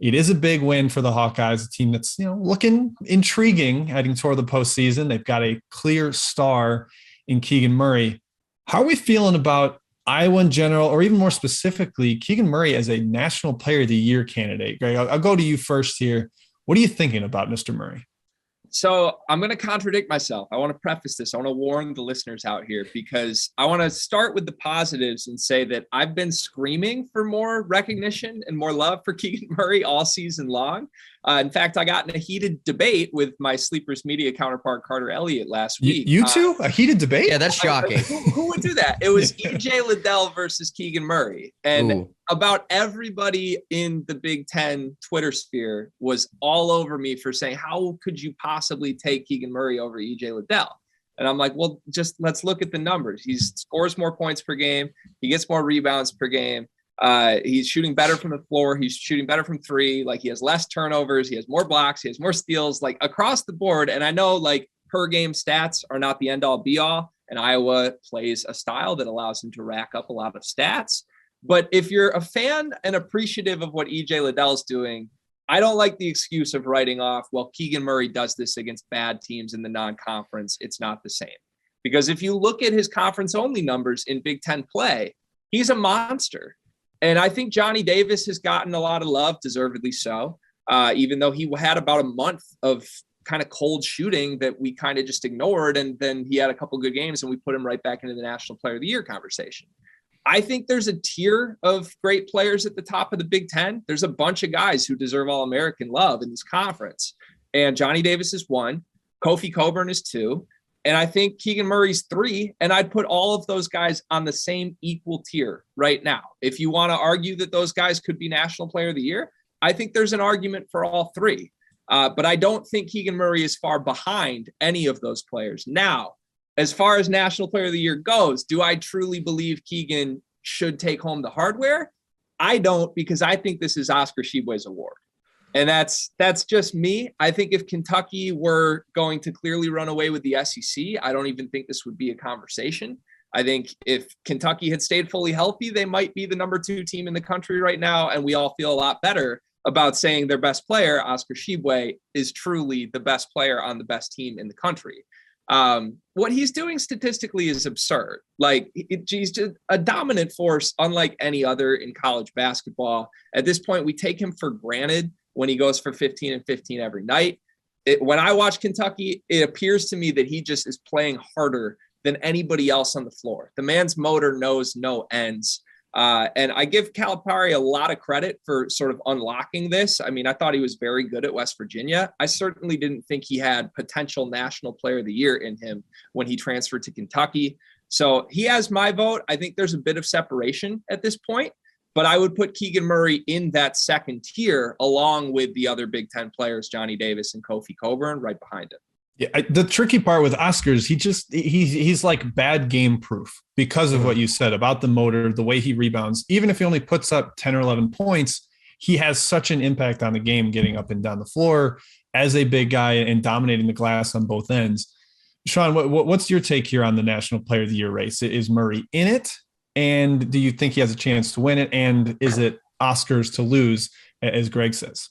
It is a big win for the Hawkeyes, a team that's, looking intriguing heading toward the postseason. They've got a clear star in Keegan Murray. How are we feeling about Iowa in general, or even more specifically, Keegan Murray as a National Player of the Year candidate? Greg, I'll go to you first here. What are you thinking about Mr. Murray? So I'm going to contradict myself. I want to preface this. I want to warn the listeners out here because I want to start with the positives and say that I've been screaming for more recognition and more love for Keegan Murray all season long. In fact, I got in a heated debate with my Sleepers Media counterpart, Carter Elliott, last week. You two? A heated debate? Yeah, that's shocking. Who would do that? It was EJ Liddell versus Keegan Murray. And about everybody in the Big Ten Twitter sphere was all over me for saying, how could you possibly take Keegan Murray over EJ Liddell? And I'm like, well, just let's look at the numbers. He scores more points per game. He gets more rebounds per game. He's shooting better from the floor. He's shooting better from three. Like, he has less turnovers. He has more blocks. He has more steals, like across the board. And I know like per game stats are not the end all be all. And Iowa plays a style that allows him to rack up a lot of stats. But if you're a fan and appreciative of what EJ Liddell's doing, I don't like the excuse of writing off, well, Keegan Murray does this against bad teams in the non-conference. It's not the same. Because if you look at his conference-only numbers in Big Ten play, he's a monster. And I think Johnny Davis has gotten a lot of love, deservedly so, even though he had about a month of kind of cold shooting that we kind of just ignored. And then he had a couple good games and we put him right back into the National Player of the Year conversation. I think there's a tier of great players at the top of the Big Ten. There's a bunch of guys who deserve All-American love in this conference. And Johnny Davis is one. Kofi Cockburn is two. And I think Keegan Murray's three. And I'd put all of those guys on the same equal tier right now. If you want to argue that those guys could be National Player of the Year, I think there's an argument for all three. But I don't think Keegan Murray is far behind any of those players. Now, as far as National Player of the Year goes, do I truly believe Keegan should take home the hardware? I don't, because I think this is Oscar Tshiebwe's award. And that's just me. I think if Kentucky were going to clearly run away with the SEC, I don't even think this would be a conversation. I think if Kentucky had stayed fully healthy, they might be the number 2 team in the country right now. And we all feel a lot better about saying their best player, Oscar Tshiebwe, is truly the best player on the best team in the country. What he's doing statistically is absurd. Like, he's just a dominant force, unlike any other in college basketball. At this point, we take him for granted when he goes for 15 and 15 every night. When I watch Kentucky, it appears to me that he just is playing harder than anybody else on the floor. The man's motor knows no ends. And I give Calipari a lot of credit for sort of unlocking this. I mean, I thought he was very good at West Virginia. I certainly didn't think he had potential National Player of the Year in him when he transferred to Kentucky. So he has my vote. I think there's a bit of separation at this point, but I would put Keegan Murray in that second tier along with the other Big Ten players, Johnny Davis and Kofi Cockburn, right behind him. Yeah, the tricky part with Oscars, he's like bad game proof because of what you said about the motor, the way he rebounds. Even if he only puts up 10 or 11 points, he has such an impact on the game, getting up and down the floor as a big guy and dominating the glass on both ends. Sean, what's your take here on the National Player of the Year race? Is Murray in it? And do you think he has a chance to win it? And is it Oscars to lose, as Greg says?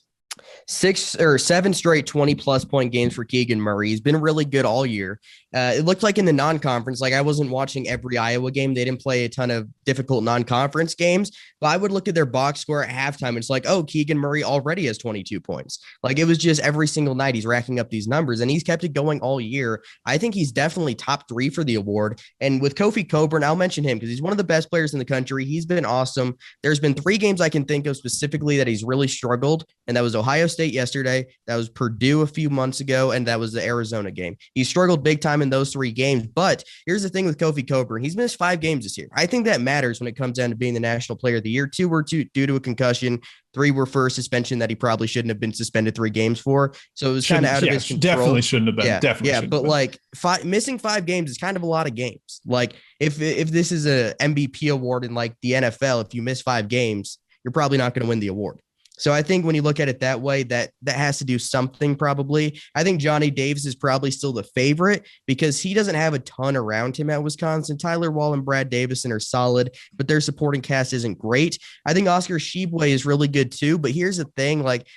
6 or 7 straight 20-plus point games for Keegan Murray. He's been really good all year. It looked like in the non-conference, like I wasn't watching every Iowa game. They didn't play a ton of difficult non-conference games, but I would look at their box score at halftime. It's like, oh, Keegan Murray already has 22 points. Like, it was just every single night he's racking up these numbers, and he's kept it going all year. I think he's definitely top 3 for the award. And with Kofi Cockburn, I'll mention him because he's one of the best players in the country. He's been awesome. There's been 3 games I can think of specifically that he's really struggled, and that was Ohio State yesterday, that was Purdue a few months ago, and that was the Arizona game. He struggled big time in those 3 games, but here's the thing with Kofi Cockburn. He's missed 5 games this year. I think that matters when it comes down to being the National Player of the Year. 2 were due to a concussion. 3 were for a suspension that he probably shouldn't have been suspended 3 games for. So it was kind of out of his control. Definitely shouldn't have been. Yeah, but like missing 5 games is kind of a lot of games. Like if this is a MVP award in like the NFL, if you miss 5 games, you're probably not going to win the award. So I think when you look at it that way, that has to do something probably. I think Johnny Davis is probably still the favorite because he doesn't have a ton around him at Wisconsin. Tyler Wall and Brad Davison are solid, but their supporting cast isn't great. I think Oscar Tshiebwe is really good too, but here's the thing, like,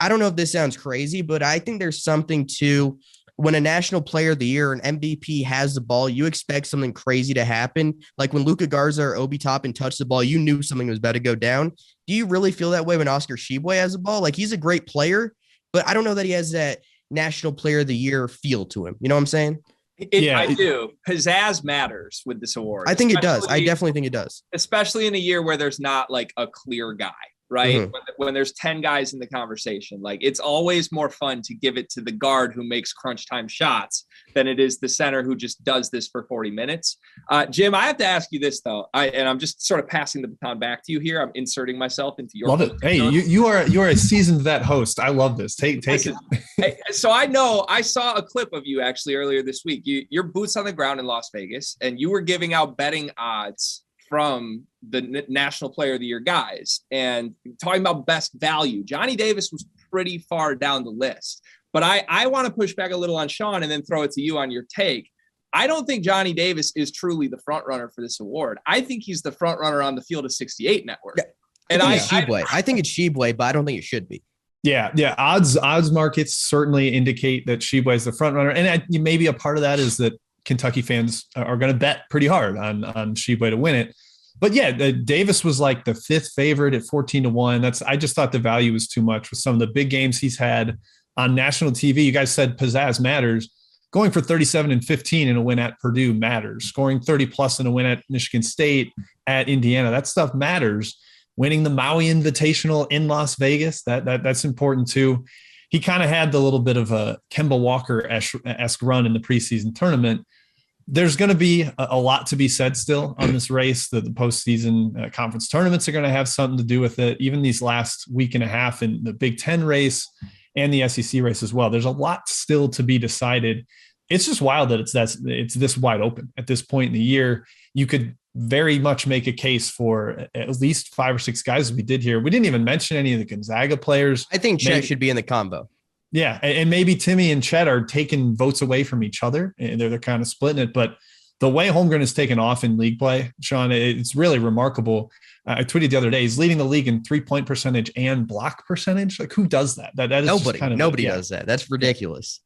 I don't know if this sounds crazy, but I think there's something to when a national player of the year, an MVP has the ball, you expect something crazy to happen. Like when Luka Garza or Obi Toppin touched the ball, you knew something was about to go down. Do you really feel that way when Oscar Tshiebwe has the ball? Like he's a great player, but I don't know that he has that national player of the year feel to him. You know what I'm saying? I do. Pizzazz matters with this award. I think it does. I definitely think it does. Especially in a year where there's not like a clear guy. Right. Mm-hmm. When there's 10 guys in the conversation, like it's always more fun to give it to the guard who makes crunch time shots than it is the center who just does this for 40 minutes. Jim, I have to ask you this, though. And I'm just sort of passing the baton back to you here. I'm inserting myself into your. Love it. Hey, you are a seasoned vet host. I love this. Take it. So I saw a clip of you actually earlier this week. You're boots on the ground in Las Vegas, and you were giving out betting odds from the National Player of the Year guys and talking about best value. Johnny Davis was pretty far down the list, but I want to push back a little on Sean and then throw it to you on your take. I don't think Johnny Davis is truly the front runner for this award. I think he's the front runner on the Field of 68 network. Yeah, and I think it's Tshiebwe, but I don't think it should be. Yeah. Odds markets certainly indicate that Tshiebwe is the front runner. And maybe a part of that is that Kentucky fans are going to bet pretty hard on Tshiebwe to win it. But yeah, Davis was like the fifth favorite at 14-1. I just thought the value was too much with some of the big games he's had on national TV. You guys said pizzazz matters. Going for 37 and 15 in a win at Purdue matters. Scoring 30 plus in a win at Michigan State, at Indiana, that stuff matters. Winning the Maui Invitational in Las Vegas, that's important too. He kind of had the little bit of a Kemba Walker-esque run in the preseason tournament. There's going to be a lot to be said still on this race. The postseason conference tournaments are going to have something to do with it. Even these last week and a half in the Big Ten race and the SEC race as well. There's a lot still to be decided. It's just wild that it's this wide open at this point in the year. You could very much make a case for at least 5 or 6 guys as we did here. We didn't even mention any of the Gonzaga players. I think Chet should be in the combo. Yeah, and maybe Timmy and Chet are taking votes away from each other, and they're kind of splitting it. But the way Holmgren has taken off in league play, Sean, it's really remarkable. I tweeted the other day, he's leading the league in 3-point percentage and block percentage. Like, who does that? That is nobody does that. That's ridiculous.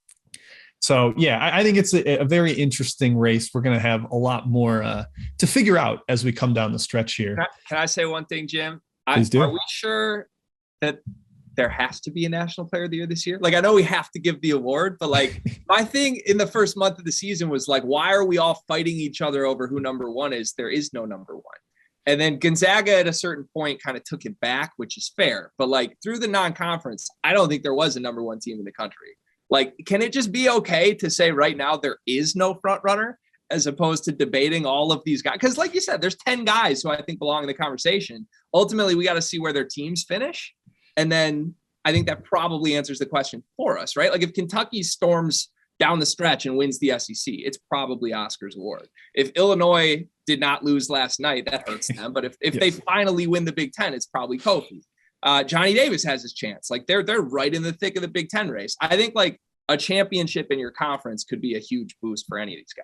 So, yeah, I think it's a very interesting race. We're going to have a lot more to figure out as we come down the stretch here. Can I say one thing, Jim? Please do. Are we sure that there has to be a National Player of the Year this year? Like, I know we have to give the award, but like my thing in the first month of the season was like, why are we all fighting each other over who number one is? There is no number one. And then Gonzaga at a certain point kind of took it back, which is fair. But like through the non-conference, I don't think there was a number one team in the country. Like, can it just be okay to say right now there is no front runner as opposed to debating all of these guys? Because like you said, there's 10 guys who I think belong in the conversation. Ultimately, we got to see where their teams finish. And then I think that probably answers the question for us, right? Like if Kentucky storms down the stretch and wins the SEC, it's probably Oscar's award. If Illinois did not lose last night, that hurts them. But if yes, they finally win the Big Ten, it's probably Kofi. Johnny Davis has his chance. Like they're right in the thick of the Big Ten race. I think like a championship in your conference could be a huge boost for any of these guys.